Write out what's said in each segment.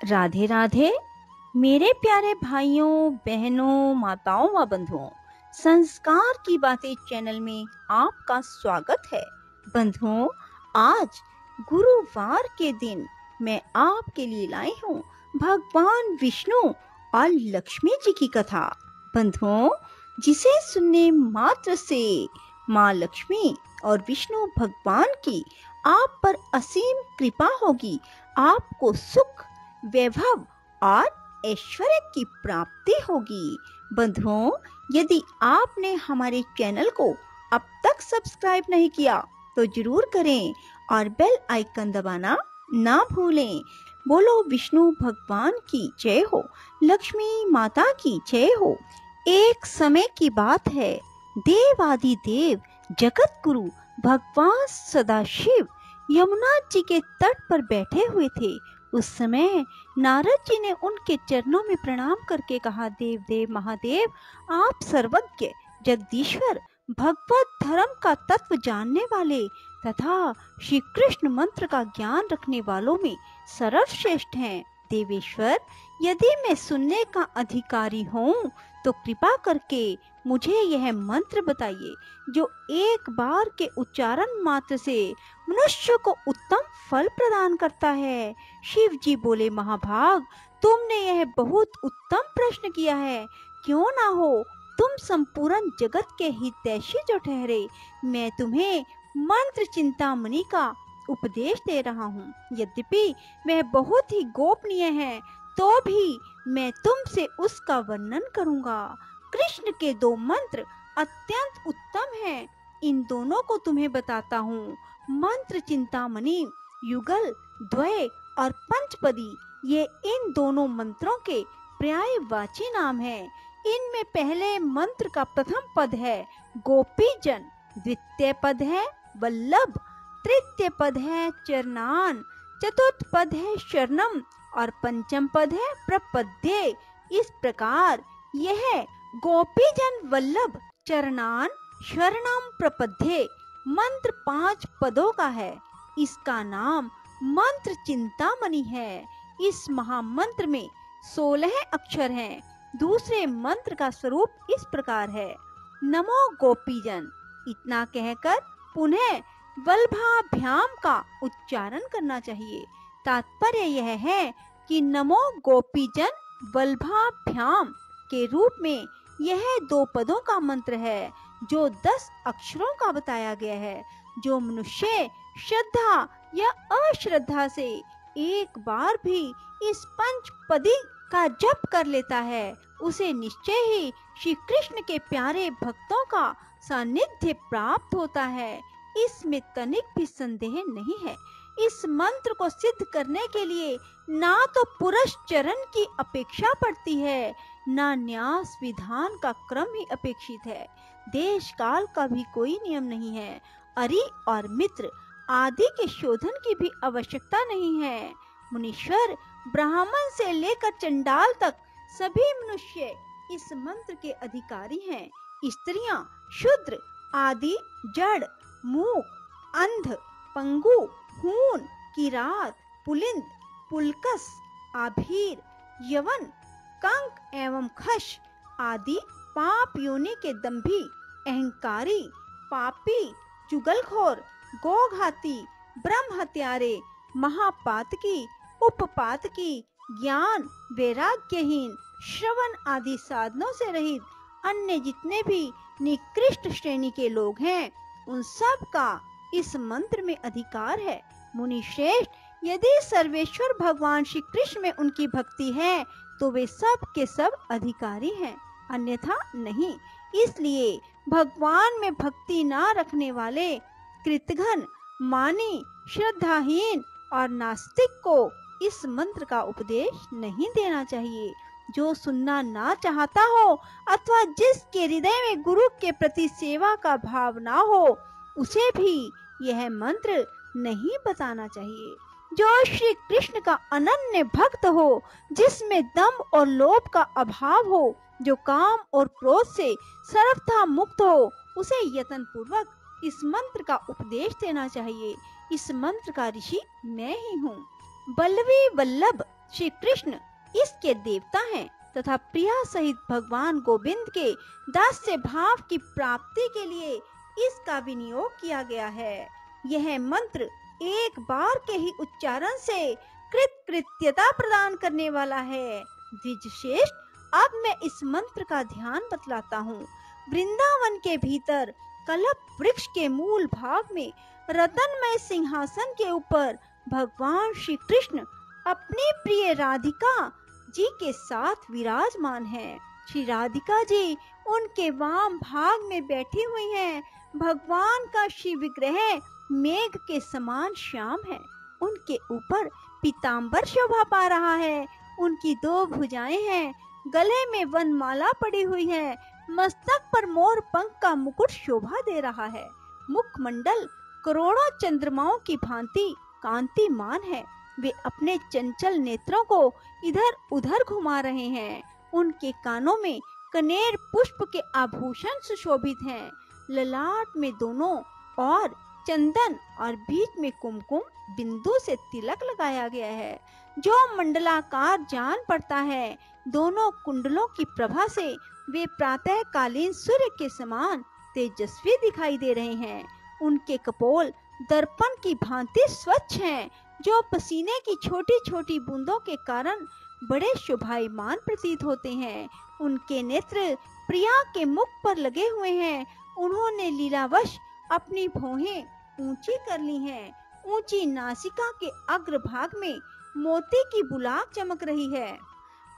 राधे राधे मेरे प्यारे भाइयों बहनों माताओं व बंधुओं, संस्कार की बातें चैनल में आपका स्वागत है। बंधुओं, आज गुरुवार के दिन मैं आपके लिए लाई हूँ भगवान विष्णु और लक्ष्मी जी की कथा। बंधुओं, जिसे सुनने मात्र से माँ लक्ष्मी और विष्णु भगवान की आप पर असीम कृपा होगी। आपको सुख, वैभव और ऐश्वर्य की प्राप्ति होगी। बंधुओं, यदि आपने हमारे चैनल को अब तक सब्सक्राइब नहीं किया तो जरूर करें और बेल आइकन दबाना ना भूलें। बोलो विष्णु भगवान की जय हो, लक्ष्मी माता की जय हो। एक समय की बात है, देवादिदेव जगत गुरु भगवान सदाशिव यमुना जी के तट पर बैठे हुए थे। उस समय नारद जी ने उनके चरणों में प्रणाम करके कहा, देव देव महादेव, आप सर्वज्ञ जगदीश्वर भगवत धर्म का तत्व जानने वाले तथा श्री कृष्ण मंत्र का ज्ञान रखने वालों में सर्वश्रेष्ठ हैं। देवेश्वर, यदि मैं सुनने का अधिकारी हूँ तो कृपा करके मुझे यह मंत्र बताइए जो एक बार के उच्चारण मात्र से मनुष्य को उत्तम फल प्रदान करता है। शिव जी बोले, महाभाग, तुमने यह बहुत उत्तम प्रश्न किया है। क्यों ना हो, तुम संपूर्ण जगत के हितैषी जो ठहरे, मैं तुम्हें मंत्र चिंतामणि का उपदेश दे रहा हूँ। यद्यपि वह बहुत ही गोपनीय है तो भी मैं तुमसे उसका वर्णन करूँगा। कृष्ण के दो मंत्र अत्यंत उत्तम हैं, इन दोनों को तुम्हें बताता हूँ। मंत्र चिंतामणि, युगल, द्वय और पंचपदी, ये इन दोनों मंत्रों के पर्यायवाची नाम हैं। इनमें पहले मंत्र का प्रथम पद है गोपीजन, द्वितीय पद है वल्लभ, तृतीय पद है चरणान, चतुर्थ पद है शरणम और पंचम पद है प्रपद्ये। इस प्रकार यह गोपीजन वल्लभ चरणान शरणम प्रपद्ये मंत्र 5 पदों का है। इसका नाम मंत्र चिंतामणि है। इस महामंत्र में 16 अक्षर हैं। दूसरे मंत्र का स्वरूप इस प्रकार है, नमो गोपीजन। इतना कहकर पुनः वल्भाभ्याम का उच्चारण करना चाहिए। तात्पर्य यह है कि नमो गोपीजन वल्भाभ्याम के रूप में यह 2 पदों का मंत्र है जो 10 अक्षरों का बताया गया है। जो मनुष्य श्रद्धा या अश्रद्धा से एक बार भी इस पंचपदी का जप कर लेता है, उसे निश्चय ही श्री कृष्ण के प्यारे भक्तों का सानिध्य प्राप्त होता है। इसमें तनिक भी संदेह नहीं है। इस मंत्र को सिद्ध करने के लिए ना तो पुरस्चरण की अपेक्षा पड़ती है, ना न्यास विधान का क्रम ही अपेक्षित है। देश काल का भी कोई नियम नहीं है। अरि और मित्र आदि के शोधन की भी आवश्यकता नहीं है। मुनीश्वर, ब्राह्मण से लेकर चंडाल तक सभी मनुष्य इस मंत्र के अधिकारी हैं। स्त्रियां, शूद्र आदि जड़, मूक, अंध, पंगु, हून, किरात, पुलिंद, पुलकस, आभीर, यवन, कंक एवं खश आदि पाप योनि के दंभी, अहंकारी, पापी, चुगलखोर, गोघाती, ब्रह्म हत्यारे, महापातकी, उपपातकी, ज्ञान वैराग्यहीन, श्रवण आदि साधनों से रहित अन्य जितने भी निकृष्ट श्रेणी के लोग हैं, उन सब का इस मंत्र में अधिकार है। मुनि श्रेष्ठ, यदि सर्वेश्वर भगवान श्री कृष्ण में उनकी भक्ति है तो वे सब के सब अधिकारी हैं, अन्यथा नहीं। इसलिए भगवान में भक्ति ना रखने वाले कृतघ्न, मानी, श्रद्धाहीन और नास्तिक को इस मंत्र का उपदेश नहीं देना चाहिए। जो सुनना ना चाहता हो अथवा जिसके हृदय में गुरु के प्रति सेवा का भाव ना हो, उसे भी यह मंत्र नहीं बताना चाहिए। जो श्री कृष्ण का अनन्य भक्त हो, जिसमें दंभ और लोभ का अभाव हो, जो काम और क्रोध से सर्वथा मुक्त हो, उसे यत्न पूर्वक इस मंत्र का उपदेश देना चाहिए। इस मंत्र का ऋषि मैं ही हूँ। बल्लवी वल्लभ श्री कृष्ण इसके देवता हैं तथा प्रिया सहित भगवान गोविंद के दास्य भाव की प्राप्ति के लिए इसका विनियोग किया गया है। यह मंत्र एक बार के ही उच्चारण से कृतकृत्यता प्रदान करने वाला है। द्विजश्रेष्ठ, अब मैं इस मंत्र का ध्यान बतलाता हूँ। वृंदावन के भीतर कल्प वृक्ष के मूल भाग में रतनमय सिंहासन के ऊपर भगवान श्री कृष्ण अपनी प्रिय राधिका जी के साथ विराजमान हैं। श्री राधिका जी उनके वाम भाग में बैठी हुई हैं। भगवान का श्री विग्रह मेघ के समान श्याम है। उनके ऊपर पीतांबर शोभा पा रहा है। उनकी 2 भुजाएं हैं। गले में वनमाला पड़ी हुई है। मस्तक पर मोर पंख का मुकुट शोभा दे रहा है। मुखमंडल करोड़ों चंद्रमाओं की भांति कांतिमान है। वे अपने चंचल नेत्रों को इधर उधर घुमा रहे हैं। उनके कानों में कनेर पुष्प के आभूषण सुशोभित हैं। ललाट में दोनों और चंदन और बीच में कुमकुम बिंदु से तिलक लगाया गया है जो मंडलाकार जान पड़ता है। दोनों कुंडलों की प्रभा से वे प्रातःकालीन सूर्य के समान तेजस्वी दिखाई दे रहे हैं। उनके कपोल दर्पण की भांति स्वच्छ हैं जो पसीने की छोटी छोटी बूंदों के कारण बड़े शोभायमान प्रतीत होते हैं। उनके नेत्र प्रिया के मुख पर लगे हुए हैं। उन्होंने लीलावश अपनी भौहें ऊंची कर ली हैं। ऊंची नासिका के अग्रभाग में मोती की बुलाक चमक रही है।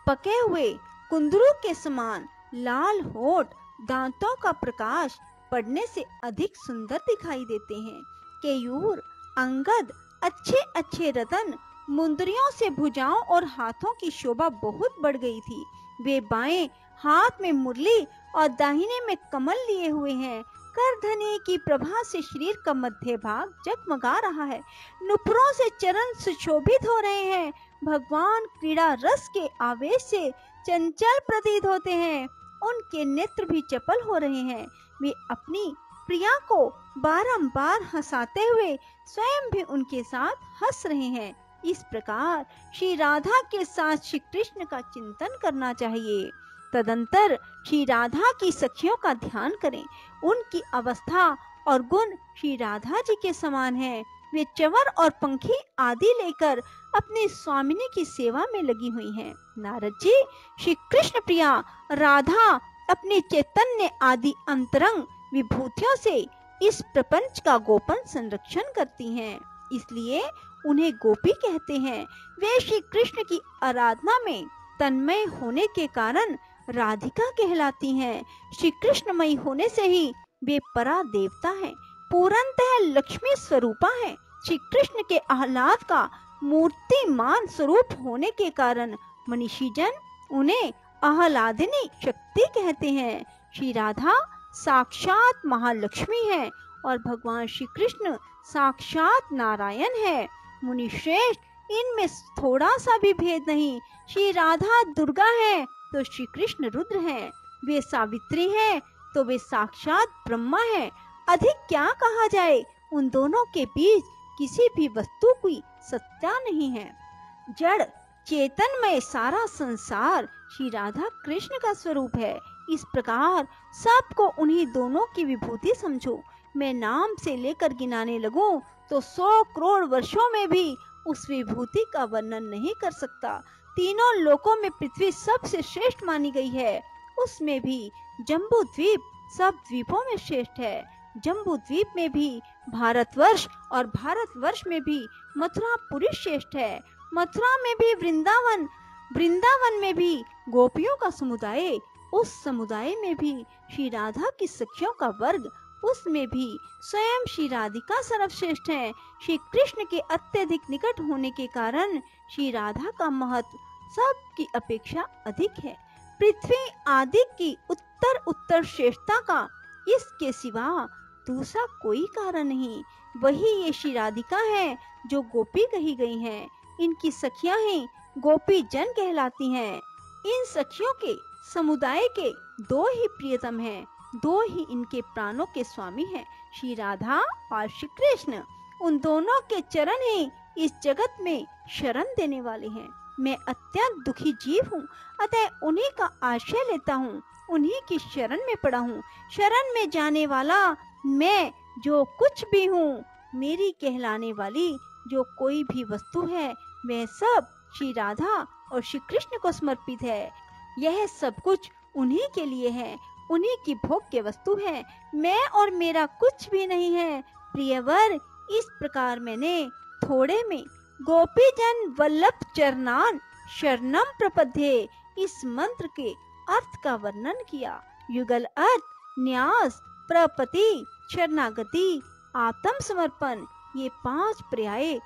पके हुए कुंदरू के समान लाल होठ दांतों का प्रकाश पड़ने से अधिक सुंदर दिखाई देते हैं। केयूर, अंगद, अच्छे अच्छे रतन, मुंदरियों से भुजाओं और हाथों की शोभा बहुत बढ़ गई थी। वे बाएं हाथ में मुरली और दाहिने में कमल लिए हुए हैं। करधनी की प्रभा से शरीर का मध्य भाग जगमगा रहा है। नुपुरों से चरण सुशोभित हो रहे हैं। भगवान क्रीड़ा रस के आवेश से चंचल प्रतीत होते हैं। उनके नेत्र भी चपल हो रहे हैं। वे अपनी प्रिया को बारंबार हंसाते हुए स्वयं भी उनके साथ हंस रहे हैं। इस प्रकार श्री राधा के साथ श्री कृष्ण का चिंतन करना चाहिए। तदंतर श्री राधा की सखियों का ध्यान करें। उनकी अवस्था और गुण श्री राधा जी के समान है। वे चवर और पंखी आदि लेकर अपनी स्वामिनी की सेवा में लगी हुई हैं। नारद जी, श्री कृष्ण प्रिया राधा अपनी चैतन्य आदि अंतरंग विभूतियों से इस प्रपंच का गोपन संरक्षण करती हैं, इसलिए उन्हें गोपी कहते हैं। वे श्री कृष्ण की आराधना में तन्मय होने के कारण राधिका कहलाती हैं। श्री कृष्णमयी होने से ही वे परा देवता हैं, पूर्णतः लक्ष्मी स्वरूपा हैं। श्री कृष्ण के आह्लाद का मूर्तिमान स्वरूप होने के कारण मनीषी जन उन्हें आह्लादिनी शक्ति कहते हैं। श्री राधा साक्षात महालक्ष्मी है और भगवान श्री कृष्ण साक्षात नारायण है। मुनि श्रेष्ठ, इनमें थोड़ा सा भी भेद नहीं। श्री राधा दुर्गा है तो श्री कृष्ण रुद्र हैं। वे सावित्री हैं तो वे साक्षात ब्रह्मा हैं। अधिक क्या कहा जाए, उन दोनों के बीच किसी भी वस्तु की सत्ता नहीं है। जड़ चेतनमय सारा संसार श्री राधा कृष्ण का स्वरूप है। इस प्रकार सबको उन्हीं दोनों की विभूति समझो। मैं नाम से लेकर गिनाने लगूं तो 100 करोड़ वर्षों में भी उस विभूति का वर्णन नहीं कर सकता। तीनों लोकों में पृथ्वी सबसे श्रेष्ठ मानी गई है। उसमें भी जम्बू द्वीप सब द्वीपों में श्रेष्ठ है। जम्बू द्वीप में भी भारतवर्ष और भारतवर्ष में भी मथुरापुरी श्रेष्ठ है। मथुरा में भी वृंदावन, वृंदावन में भी गोपियों का समुदाय, उस समुदाय में भी श्री राधा की सखियों का वर्ग, उसमें भी स्वयं श्री राधिका सर्वश्रेष्ठ है। श्री कृष्ण के अत्यधिक निकट होने के कारण श्री राधा का महत्व सबकी अपेक्षा अधिक है। पृथ्वी आदि की उत्तर श्रेष्ठता का इसके सिवा दूसरा कोई कारण नहीं। वही ये श्री राधिका है जो गोपी कही गई हैं। इनकी सखियां ही गोपी जन कहलाती हैं। इन सखियों के समुदाय के 2 ही प्रियतम हैं, 2 ही इनके प्राणों के स्वामी हैं, श्री राधा और श्री कृष्ण। उन दोनों के चरण ही इस जगत में शरण देने वाले हैं। मैं अत्यंत दुखी जीव हूँ, अतः उन्हीं का आश्रय लेता हूँ, उन्हीं की शरण में पड़ा हूँ। शरण में जाने वाला मैं जो कुछ भी हूँ, मेरी कहलाने वाली जो कोई भी वस्तु है, वह सब श्री राधा और श्री कृष्ण को समर्पित है। यह सब कुछ उन्हीं के लिए है, उन्हीं की भोग्य वस्तु है, मैं और मेरा कुछ भी नहीं है। प्रियवर, इस प्रकार मैंने थोड़े में गोपी जन वल्लभ चरणान शरणम प्रपद्ये इस मंत्र के अर्थ का वर्णन किया। युगल अर्थ न्यास, प्रपत्ति, शरणागति, आत्म समर्पण, ये 5 पर्याय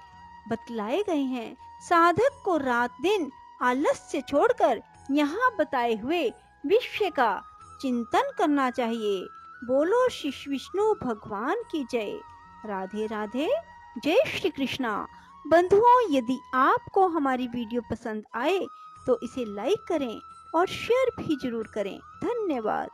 बतलाए गए हैं। साधक को रात दिन आलस्य छोड़कर यहाँ बताए हुए विषय का चिंतन करना चाहिए। बोलो श्री विष्णु भगवान की जय। राधे राधे, जय श्री कृष्णा। बंधुओं, यदि आपको हमारी वीडियो पसंद आए तो इसे लाइक करें और शेयर भी जरूर करें। धन्यवाद।